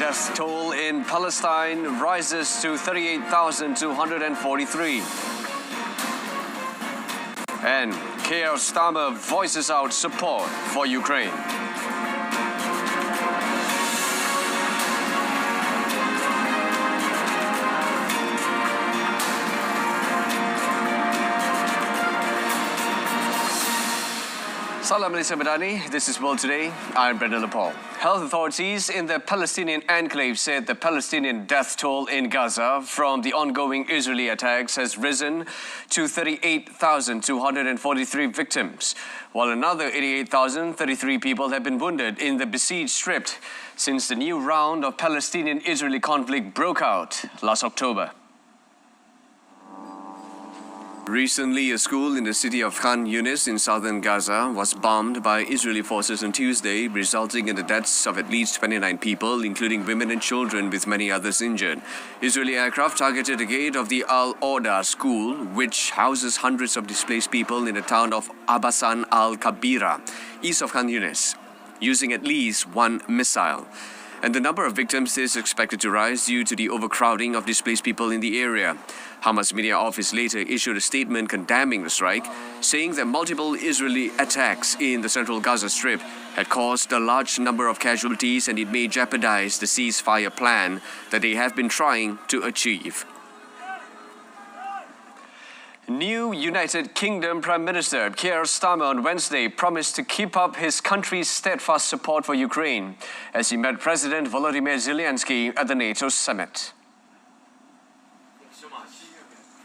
death toll in Palestine rises to 38,243. And Keir Starmer voices out support for Ukraine. Salam Malaysia Madani, this is World Today. I'm Brendan Lepal. Health authorities in the Palestinian enclave said the Palestinian death toll in Gaza from the ongoing Israeli attacks has risen to 38,243 victims, while another 88,033 people have been wounded in the besieged strip since the new round of Palestinian-Israeli conflict broke out last October. Recently, a school in the city of Khan Yunis in southern Gaza was bombed by Israeli forces on Tuesday, resulting in the deaths of at least 29 people, including women and children, with many others injured. Israeli aircraft targeted the gate of the Al-Orda school, which houses hundreds of displaced people in the town of Abasan al-Kabira, east of Khan Yunis, using at least one missile. And the number of victims is expected to rise due to the overcrowding of displaced people in the area. Hamas media office later issued a statement condemning the strike, saying that multiple Israeli attacks in the central Gaza Strip had caused a large number of casualties and it may jeopardize the ceasefire plan that they have been trying to achieve. New United Kingdom Prime Minister Keir Starmer on Wednesday promised to keep up his country's steadfast support for Ukraine as he met President Volodymyr Zelensky at the NATO summit.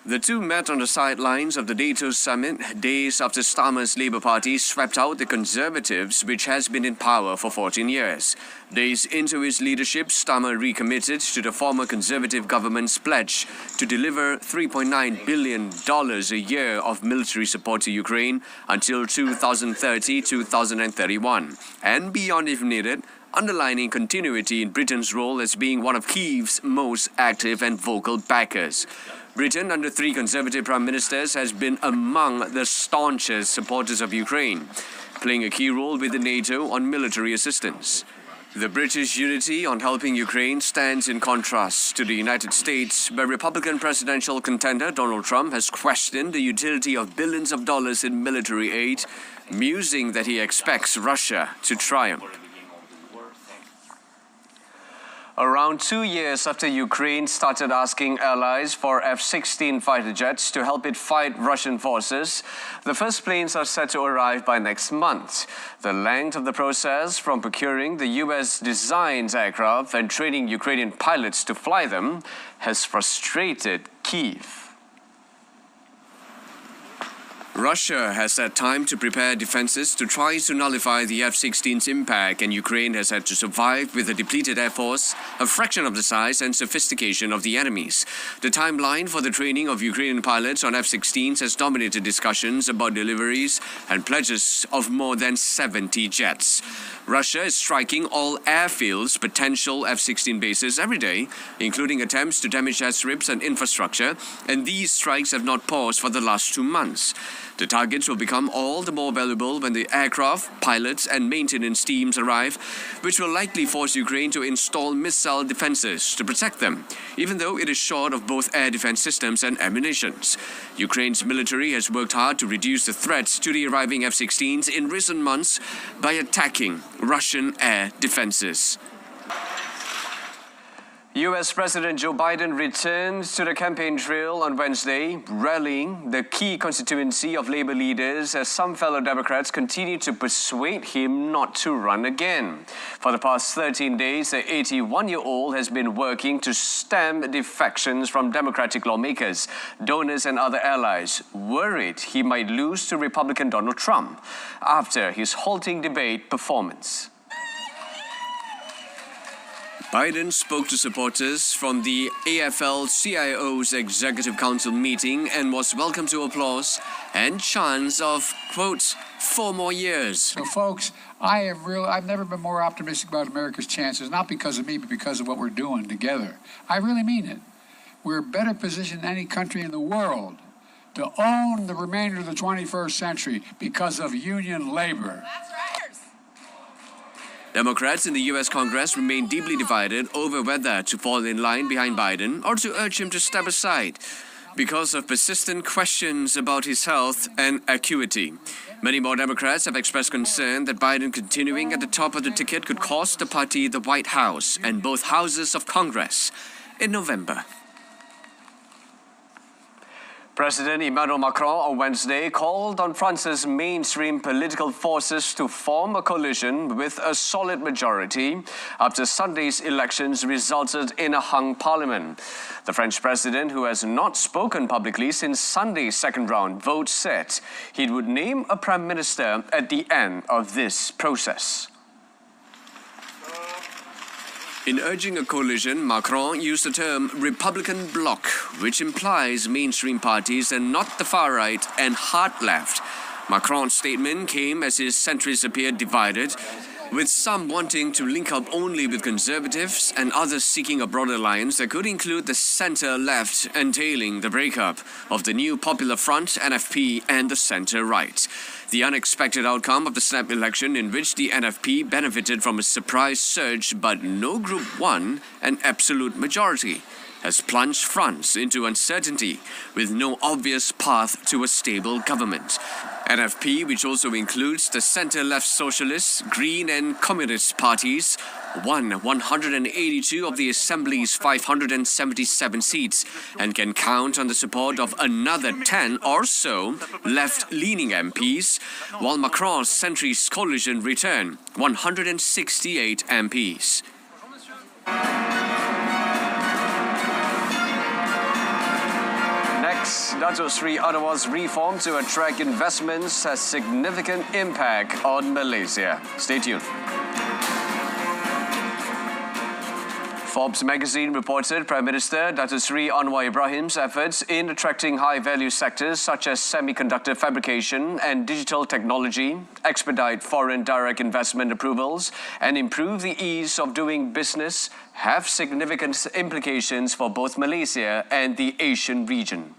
The two met on the sidelines of the NATO summit days after Starmer's Labour Party swept out the Conservatives, which has been in power for 14 years. Days into his leadership, Starmer recommitted to the former Conservative government's pledge to deliver $3.9 billion a year of military support to Ukraine until 2030-2031, and beyond if needed, underlining continuity in Britain's role as being one of Kyiv's most active and vocal backers. Britain, under three Conservative Prime Ministers, has been among the staunchest supporters of Ukraine, playing a key role with the NATO on military assistance. The British unity on helping Ukraine stands in contrast to the United States, where Republican presidential contender Donald Trump has questioned the utility of billions of dollars in military aid, musing that he expects Russia to triumph. Around 2 years after Ukraine started asking allies for F-16 fighter jets to help it fight Russian forces, the first planes are set to arrive by next month. The length of the process from procuring the US-designed aircraft and training Ukrainian pilots to fly them has frustrated Kyiv. Russia has had time to prepare defenses to try to nullify the F-16's impact, and Ukraine has had to survive with a depleted air force, a fraction of the size and sophistication of the enemies. The timeline for the training of Ukrainian pilots on F-16s has dominated discussions about deliveries and pledges of more than 70 jets. Russia is striking all airfields, potential F-16 bases every day, including attempts to damage airstrips and infrastructure, and these strikes have not paused for the last 2 months. The targets will become all the more valuable when the aircraft, pilots and maintenance teams arrive, which will likely force Ukraine to install missile defenses to protect them, even though it is short of both air defense systems and ammunitions. Ukraine's military has worked hard to reduce the threats to the arriving F-16s in recent months by attacking Russian air defenses. US President Joe Biden returned to the campaign trail on Wednesday, rallying the key constituency of Labour leaders as some fellow Democrats continue to persuade him not to run again. For the past 13 days, the 81-year-old has been working to stem defections from Democratic lawmakers, donors and other allies, worried he might lose to Republican Donald Trump after his halting debate performance. Biden spoke to supporters from the AFL-CIO's Executive Council meeting and was welcomed to applause and chants of, quote, 4 more years. So, folks, I've never been more optimistic about America's chances, not because of me, but because of what we're doing together. I really mean it. We're better positioned than any country in the world to own the remainder of the 21st century because of union labor. That's right. Democrats in the US Congress remain deeply divided over whether to fall in line behind Biden or to urge him to step aside because of persistent questions about his health and acuity. Many more Democrats have expressed concern that Biden continuing at the top of the ticket could cost the party the White House and both houses of Congress in November. President Emmanuel Macron on Wednesday called on France's mainstream political forces to form a coalition with a solid majority after Sunday's elections resulted in a hung parliament. The French president, who has not spoken publicly since Sunday's second round vote, said he would name a prime minister at the end of this process. In urging a coalition, Macron used the term Republican bloc, which implies mainstream parties and not the far right and hard left. Macron's statement came as his centrists appeared divided, with some wanting to link up only with conservatives and others seeking a broader alliance that could include the centre-left, entailing the breakup of the new Popular Front, NFP, and the centre-right. The unexpected outcome of the snap election, in which the NFP benefited from a surprise surge but no group won an absolute majority, has plunged France into uncertainty with no obvious path to a stable government. NFP, which also includes the centre-left Socialist, Green and Communist parties, won 182 of the Assembly's 577 seats and can count on the support of another 10 or so left-leaning MPs, while Macron's centrist coalition returned 168 MPs. Next, Dato' Sri Anwar's reform to attract investments has significant impact on Malaysia. Stay tuned. Forbes magazine reported Prime Minister Dato' Sri Anwar Ibrahim's efforts in attracting high-value sectors such as semiconductor fabrication and digital technology, expedite foreign direct investment approvals, and improve the ease of doing business have significant implications for both Malaysia and the Asian region.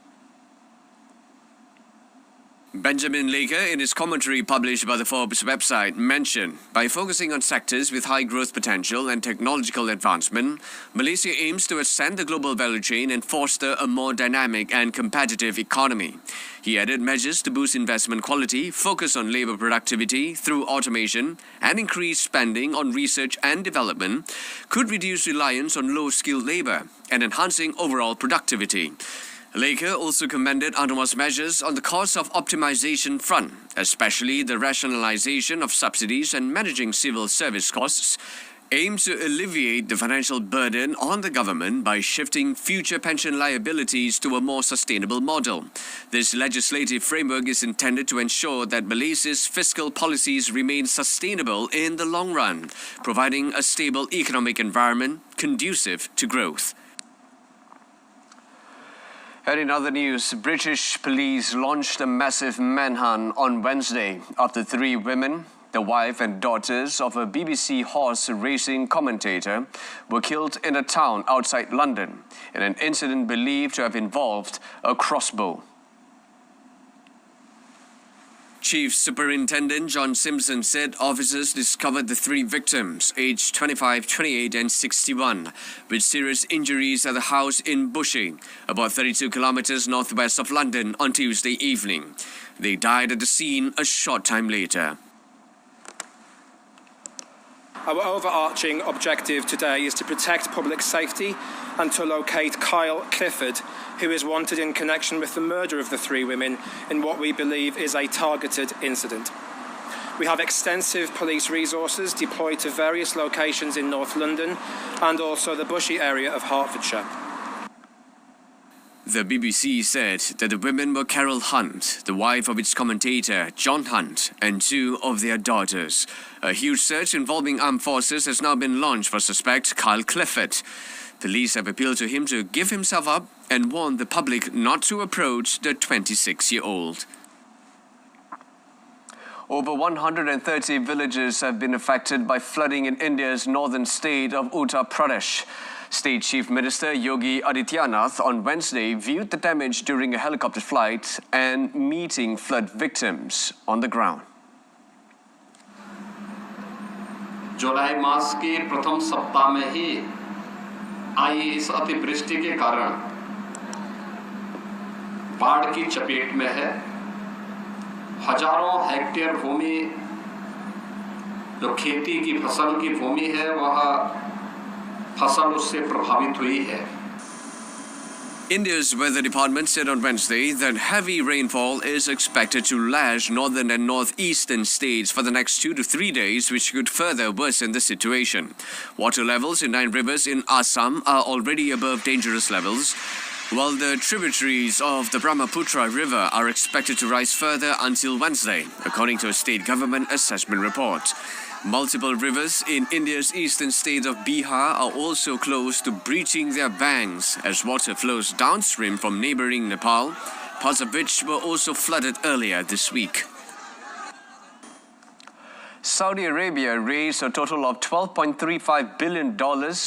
Benjamin Laker, in his commentary published by the Forbes website, mentioned, by focusing on sectors with high growth potential and technological advancement, Malaysia aims to ascend the global value chain and foster a more dynamic and competitive economy. He added measures to boost investment quality, focus on labour productivity through automation, and increase spending on research and development could reduce reliance on low-skilled labour and enhancing overall productivity. Laker also commended Anwar's measures on the cost of optimization front, especially the rationalization of subsidies and managing civil service costs, aimed to alleviate the financial burden on the government by shifting future pension liabilities to a more sustainable model. This legislative framework is intended to ensure that Malaysia's fiscal policies remain sustainable in the long run, providing a stable economic environment conducive to growth. And in other news, British police launched a massive manhunt on Wednesday after 3 women, the wife and daughters of a BBC horse racing commentator, were killed in a town outside London in an incident believed to have involved a crossbow. Chief Superintendent John Simpson said officers discovered the 3 victims, aged 25, 28 and 61, with serious injuries at the house in Bushey, about 32 kilometres northwest of London, on Tuesday evening. They died at the scene a short time later. Our overarching objective today is to protect public safety and to locate Kyle Clifford, who is wanted in connection with the murder of the 3 women in what we believe is a targeted incident. We have extensive police resources deployed to various locations in North London and also the Bushey area of Hertfordshire. The BBC said that the women were Carol Hunt, the wife of its commentator John Hunt, and 2 of their daughters. A huge search involving armed forces has now been launched for suspect Kyle Clifford. Police have appealed to him to give himself up and warned the public not to approach the 26-year-old. Over 130 villages have been affected by flooding in India's northern state of Uttar Pradesh. State Chief Minister Yogi Adityanath on Wednesday viewed the damage during a helicopter flight and meeting flood victims on the ground. जुलाई मास के प्रथम सप्ताह में ही आई इस अतिवृष्टि के कारण बाढ़ की चपेट में है। हजारों हेक्टेयर भूमि जो खेती की फसल की भूमि है वह फसल उससे प्रभावित हुई है। India's weather department said on Wednesday that heavy rainfall is expected to lash northern and northeastern states for the next 2 to 3 days, which could further worsen the situation. Water levels in 9 rivers in Assam are already above dangerous levels, while the tributaries of the Brahmaputra River are expected to rise further until Wednesday, according to a state government assessment report. Multiple rivers in India's eastern state of Bihar are also close to breaching their banks as water flows downstream from neighboring Nepal, parts of which were also flooded earlier this week. Saudi Arabia raised a total of $12.35 billion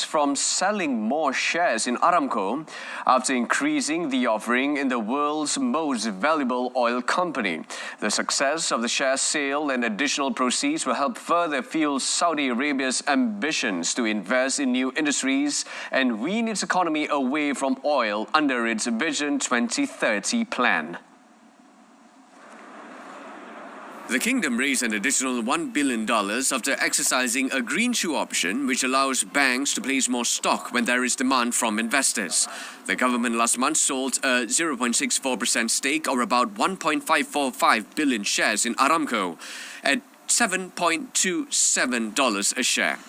from selling more shares in Aramco after increasing the offering in the world's most valuable oil company. The success of the share sale and additional proceeds will help further fuel Saudi Arabia's ambitions to invest in new industries and wean its economy away from oil under its Vision 2030 plan. The kingdom raised an additional $1 billion after exercising a green shoe option, which allows banks to place more stock when there is demand from investors. The government last month sold a 0.64% stake, or about 1.545 billion shares in Aramco, at $7.27 a share.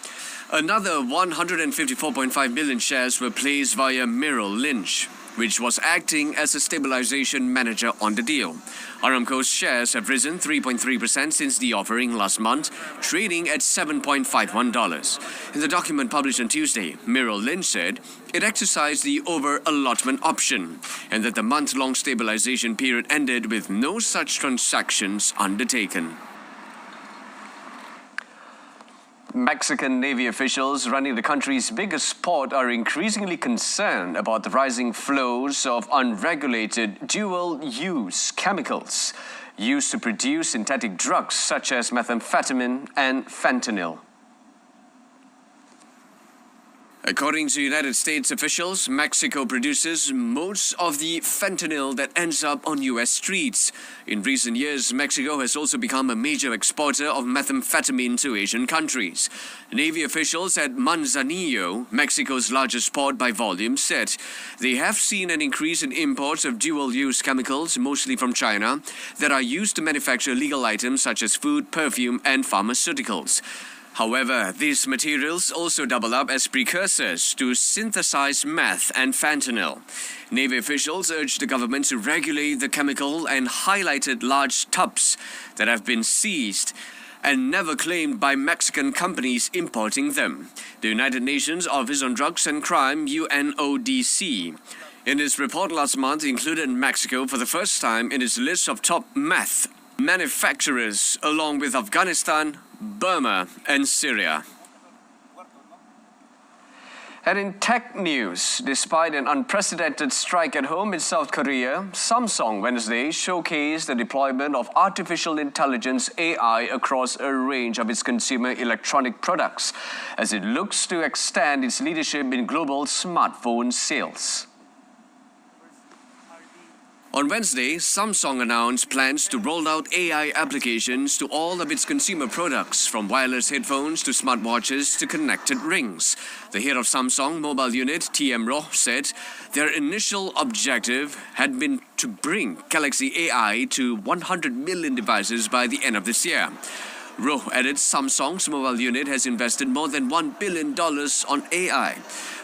Another 154.5 million shares were placed via Merrill Lynch, which was acting as a stabilization manager on the deal. Aramco's shares have risen 3.3% since the offering last month, trading at $7.51. In the document published on Tuesday, Merrill Lynch said it exercised the over-allotment option and that the month-long stabilization period ended with no such transactions undertaken. Mexican Navy officials running the country's biggest port are increasingly concerned about the rising flows of unregulated dual-use chemicals used to produce synthetic drugs such as methamphetamine and fentanyl. According to United States officials, Mexico produces most of the fentanyl that ends up on U.S. streets. In recent years, Mexico has also become a major exporter of methamphetamine to Asian countries. Navy officials at Manzanillo, Mexico's largest port by volume, said they have seen an increase in imports of dual-use chemicals, mostly from China, that are used to manufacture legal items such as food, perfume, and pharmaceuticals. However, these materials also double up as precursors to synthesize meth and fentanyl. Navy officials urged the government to regulate the chemical and highlighted large tubs that have been seized and never claimed by Mexican companies importing them. The United Nations Office on Drugs and Crime, UNODC, in its report last month included Mexico for the first time in its list of top meth manufacturers, along with Afghanistan, Burma, and Syria. And in tech news, despite an unprecedented strike at home in South Korea, Samsung Wednesday showcased the deployment of artificial intelligence AI across a range of its consumer electronic products as it looks to extend its leadership in global smartphone sales. On Wednesday, Samsung announced plans to roll out AI applications to all of its consumer products, from wireless headphones to smartwatches to connected rings. The head of Samsung mobile unit, TM Roh, said their initial objective had been to bring Galaxy AI to 100 million devices by the end of this year. Roh added Samsung's mobile unit has invested more than $1 billion on AI.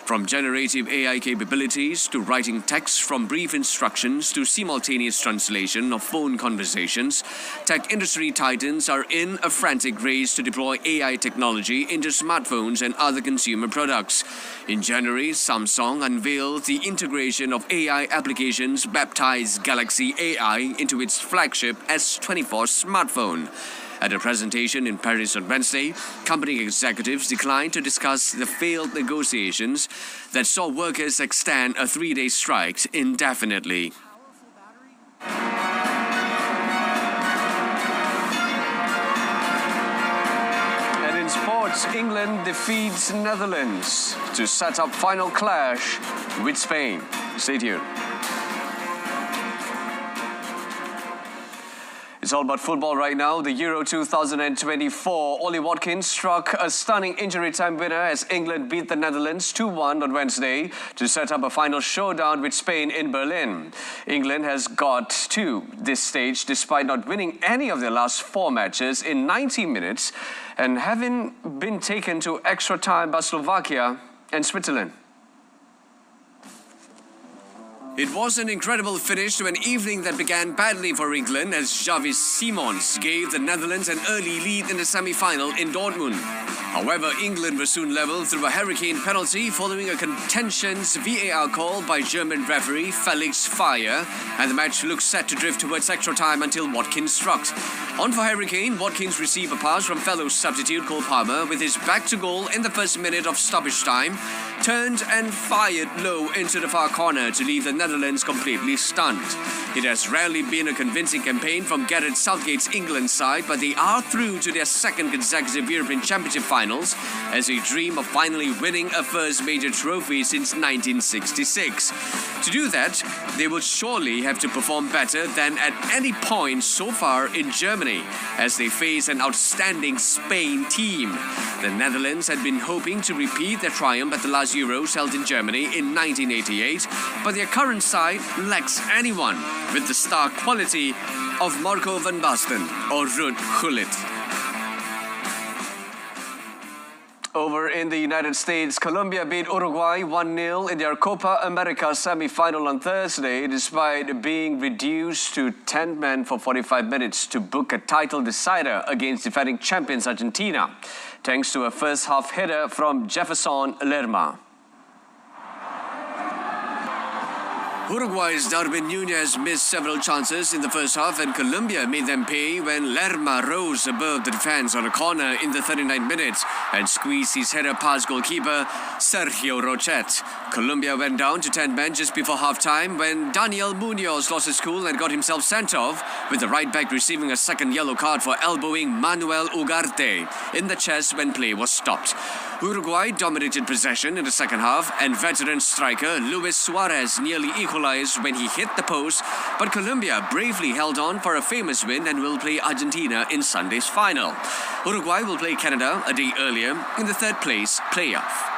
From generative AI capabilities to writing text from brief instructions to simultaneous translation of phone conversations, tech industry titans are in a frantic race to deploy AI technology into smartphones and other consumer products. In January, Samsung unveiled the integration of AI applications baptized Galaxy AI into its flagship S24 smartphone. At a presentation in Paris on Wednesday, company executives declined to discuss the failed negotiations that saw workers extend a 3-day strike indefinitely. And in sports, tonight, England defeats Netherlands to set up final clash with Spain. Stay tuned. It's all about football right now. The Euro 2024, Ollie Watkins struck a stunning injury time winner as England beat the Netherlands 2-1 on Wednesday to set up a final showdown with Spain in Berlin. England has got to this stage despite not winning any of their last 4 matches in 90 minutes and having been taken to extra time by Slovakia and Switzerland. It was an incredible finish to an evening that began badly for England as Xavi Simons gave the Netherlands an early lead in the semi-final in Dortmund. However, England were soon level through a hurricane penalty following a contentious VAR call by German referee Felix Fire, and the match looked set to drift towards extra time until Watkins struck. On for Hurricane, Watkins received a pass from fellow substitute Cole Palmer with his back to goal in the first minute of stoppage time, turned and fired low into the far corner to leave the Netherlands completely stunned. It has rarely been a convincing campaign from Gareth Southgate's England side, but they are through to their second consecutive European Championship finals as they dream of finally winning a first major trophy since 1966. To do that, they will surely have to perform better than at any point so far in Germany as they face an outstanding Spain team. The Netherlands had been hoping to repeat their triumph at the last Euros held in Germany in 1988, but their current side lacks anyone with the star quality of Marco van Basten or Ruud Gullit. Over in the United States, Colombia beat Uruguay 1-0 in their Copa America semi-final on Thursday, despite being reduced to 10 men for 45 minutes to book a title decider against defending champions Argentina, thanks to a first-half header from Jefferson Lerma. Uruguay's Darwin Núñez missed several chances in the first half, and Colombia made them pay when Lerma rose above the defense on a corner in the 39th minute and squeezed his header past goalkeeper Sergio Rochet. Colombia went down to 10 men just before half-time when Daniel Munoz lost his cool and got himself sent off, with the right back receiving a second yellow card for elbowing Manuel Ugarte in the chest when play was stopped. Uruguay dominated possession in the second half, and veteran striker Luis Suarez nearly equalized when he hit the post, but Colombia bravely held on for a famous win and will play Argentina in Sunday's final. Uruguay will play Canada a day earlier in the third-place playoff.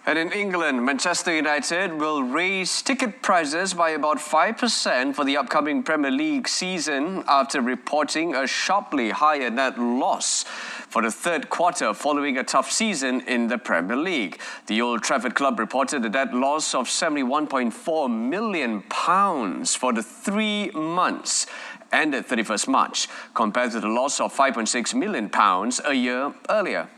And in England, Manchester United will raise ticket prices by about 5% for the upcoming Premier League season after reporting a sharply higher net loss for the third quarter following a tough season in the Premier League. The Old Trafford club reported a net loss of £71.4 million for the 3 months ended 31st March, compared to the loss of £5.6 million a year earlier.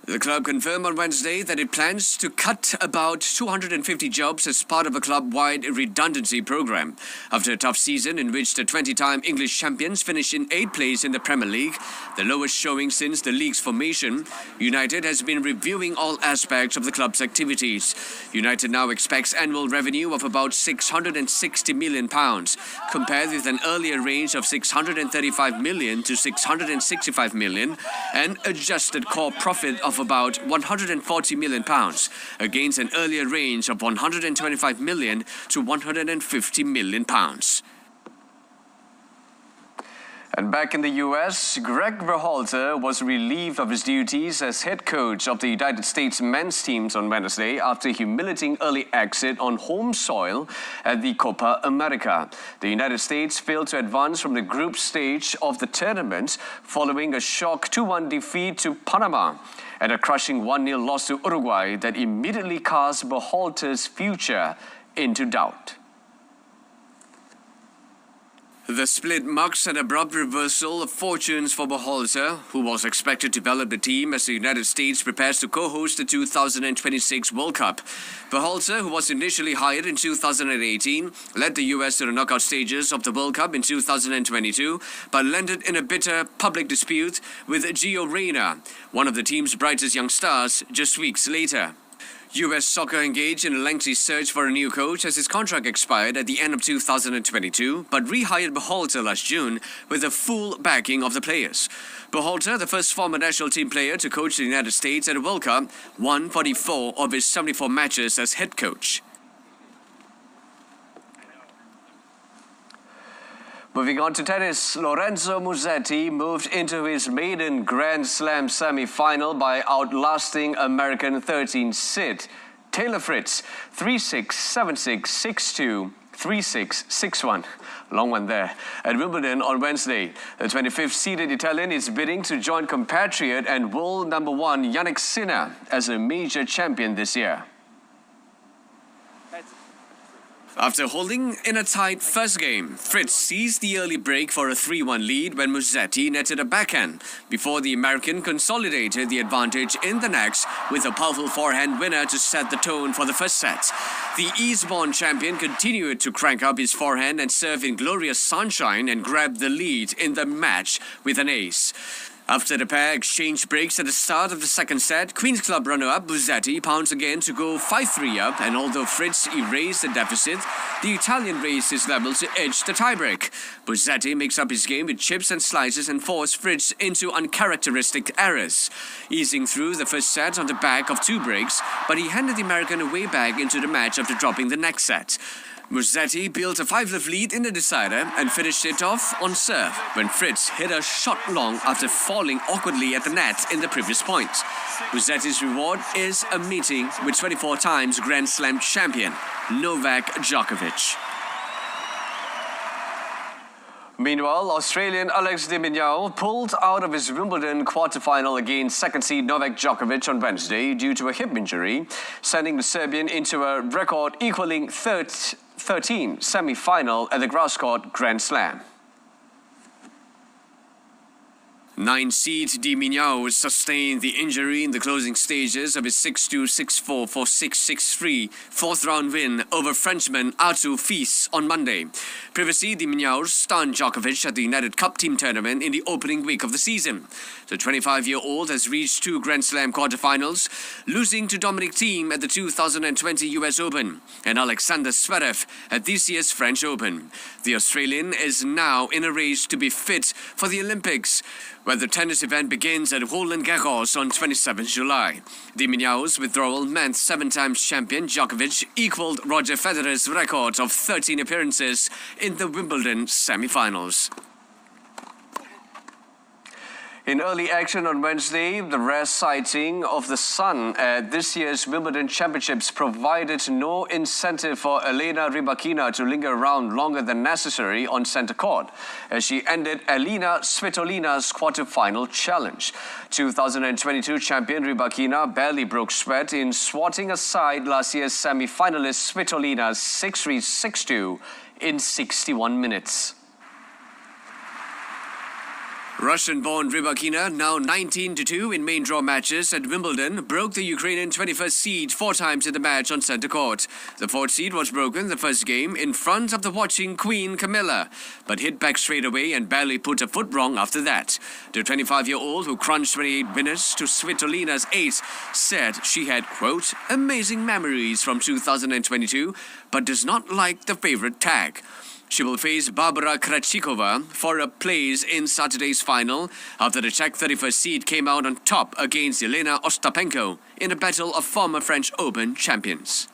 The club confirmed on Wednesday that it plans to cut about 250 jobs as part of a club-wide redundancy program. After a tough season in which the 20-time English champions finished in 8th place in the Premier League, the lowest showing since the league's formation, United has been reviewing all aspects of the club's activities. United now expects annual revenue of about £660 million, compared with an earlier range of £635 million to £665 million, and adjusted core profit of about £140 million, against an earlier range of £125 million to £150 million. And back in the US, Greg Berhalter was relieved of his duties as head coach of the United States men's teams on Wednesday after humiliating early exit on home soil at the Copa America. The United States failed to advance from the group stage of the tournament following a shock 2-1 defeat to Panama and a crushing 1-0 loss to Uruguay that immediately cast Berhalter's future into doubt. The split marks an abrupt reversal of fortunes for Berhalter, who was expected to develop the team as the United States prepares to co-host the 2026 World Cup. Berhalter, who was initially hired in 2018, led the US to the knockout stages of the World Cup in 2022, but landed in a bitter public dispute with Gio Reyna, one of the team's brightest young stars, just weeks later. US Soccer engaged in a lengthy search for a new coach as his contract expired at the end of 2022, but rehired Berhalter last June with the full backing of the players. Berhalter, the first former national team player to coach the United States at a World Cup, won 44 of his 74 matches as head coach. Moving on to tennis, Lorenzo Musetti moved into his maiden Grand Slam semi-final by outlasting American 13th seed Taylor Fritz 3-6, 7-6, 6-2, 3-6, 6-1. Long one there. At Wimbledon on Wednesday, the 25th seeded Italian is bidding to join compatriot and world number 1 Jannik Sinner as a major champion this year. After holding in a tight first game, Fritz seized the early break for a 3-1 lead when Musetti netted a backhand, before the American consolidated the advantage in the next with a powerful forehand winner to set the tone for the first set. The Eastbourne champion continued to crank up his forehand and serve in glorious sunshine and grabbed the lead in the match with an ace. After the pair exchanged breaks at the start of the second set, Queen's Club runner-up Musetti pounced again to go 5-3 up, and although Fritz erased the deficit, the Italian raised his level to edge the tiebreak. Musetti makes up his game with chips and slices and forced Fritz into uncharacteristic errors, easing through the first set on the back of 2 breaks, but he handed the American a way back into the match after dropping the next set. Musetti built a 5-love lead in the decider and finished it off on serve when Fritz hit a shot long after falling awkwardly at the net in the previous point. Musetti's reward is a meeting with 24 times Grand Slam champion Novak Djokovic. Meanwhile, Australian Alex de Minaur pulled out of his Wimbledon quarterfinal against second seed Novak Djokovic on Wednesday due to a hip injury, sending the Serbian into a record-equaling 13 semi-final at the grass court Grand Slam. 9-seed de Minaur sustained the injury in the closing stages of his 6-2, 6-4, 4-6, 6-3 fourth-round win over Frenchman Arthur Fils on Monday. Previously, de Minaur stunned Djokovic at the United Cup team tournament in the opening week of the season. The 25-year-old has reached 2 Grand Slam quarterfinals, losing to Dominic Thiem at the 2020 US Open and Alexander Zverev at this year's French Open. The Australian is now in a race to be fit for the Olympics, where the tennis event begins at Roland Garros on 27 July. De Minaur's withdrawal meant 7-time champion Djokovic equaled Roger Federer's record of 13 appearances in the Wimbledon semi-finals. In early action on Wednesday, the rare sighting of the sun at this year's Wimbledon Championships provided no incentive for Elena Rybakina to linger around longer than necessary on centre court, as she ended Elina Svitolina's quarter-final challenge. 2022 champion Rybakina barely broke sweat in swatting aside last year's semi-finalist Svitolina's 6-3, 6-2 in 61 minutes. Russian-born Rybakina, now 19-2 in main draw matches at Wimbledon, broke the Ukrainian 21st seed 4 times in the match on centre court. The 4th seed was broken the first game in front of the watching Queen Camilla, but hit back straight away and barely put a foot wrong after that. The 25-year-old, who crunched 28 winners to Svitolina's 8, said she had, quote, amazing memories from 2022, but does not like the favourite tag. She will face Barbara Krejcikova for a place in Saturday's final after the Czech 31st seed came out on top against Elena Ostapenko in a battle of former French Open champions.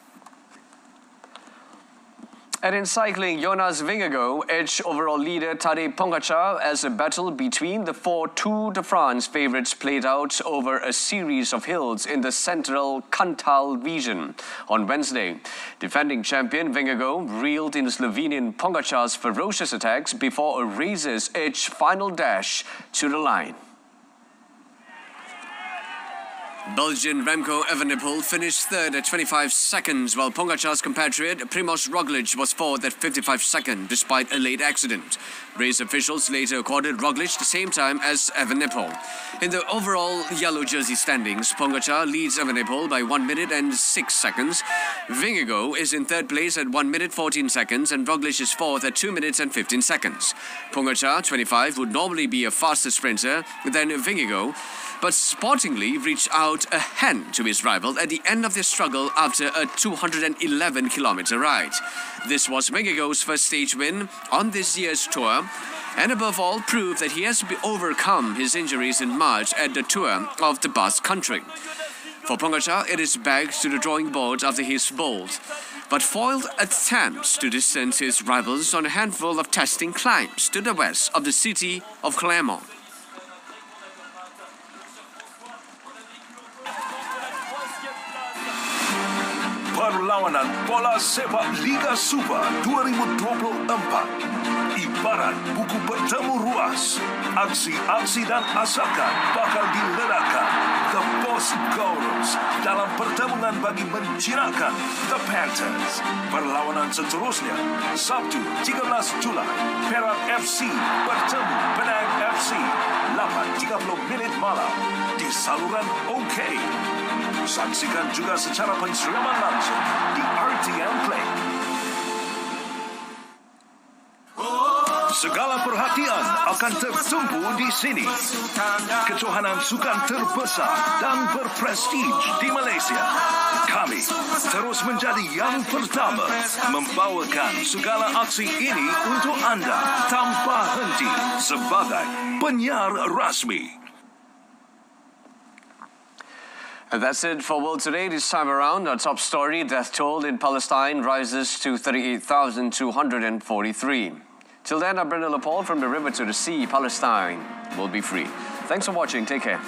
And in cycling, Jonas Vingegaard edged overall leader Tadej Pogačar as a battle between the 4 Tour de France favourites played out over a series of hills in the central Cantal region. On Wednesday, defending champion Vingegaard reeled in Slovenian Pogačar's ferocious attacks before a razor's edge final dash to the line. Belgian Remco Evenepoel finished 3rd at 25 seconds, while Pogačar's compatriot Primož Roglič was 4th at 55 seconds, despite a late accident. Race officials later accorded Roglič the same time as Evenepoel. In the overall yellow jersey standings, Pogačar leads Evenepoel by 1 minute and 6 seconds. Vingegaard is in 3rd place at 1 minute 14 seconds, and Roglič is 4th at 2 minutes and 15 seconds. Pogačar, 25, would normally be a faster sprinter than Vingegaard, but sportingly reached out out a hand to his rival at the end of their struggle after a 211-kilometer ride. This was Megago's first stage win on this year's tour, and above all proved that he has overcome his injuries in March at the Tour of the Basque Country. For Pogačar, it is back to the drawing board after his bold but foiled attempts to distance his rivals on a handful of testing climbs to the west of the city of Clermont. Perlawanan bola sepak Liga Super 2024 ibarat buku bertemu ruas. Aksi-aksi dan asakan bakal diledakkan The Boss Gurus dalam pertemuan bagi menjinakkan The Panthers. Perlawanan seterusnya Sabtu 13 Julai, Perak FC bertemu Penang FC 8.30 minit malam di saluran OK. Saksikan juga secara pensiraman langsung di RTM Play. Segala perhatian akan tertumpu di sini. Kejohanan sukan terbesar dan berprestij di Malaysia. Kami terus menjadi yang pertama membawakan segala aksi ini untuk anda tanpa henti sebagai penyiar rasmi. And that's it for World Today. This time around, our top story, death toll in Palestine rises to 38,243. Till then, I'm Brenda Lepol from the river to the sea. Palestine will be free. Thanks for watching. Take care.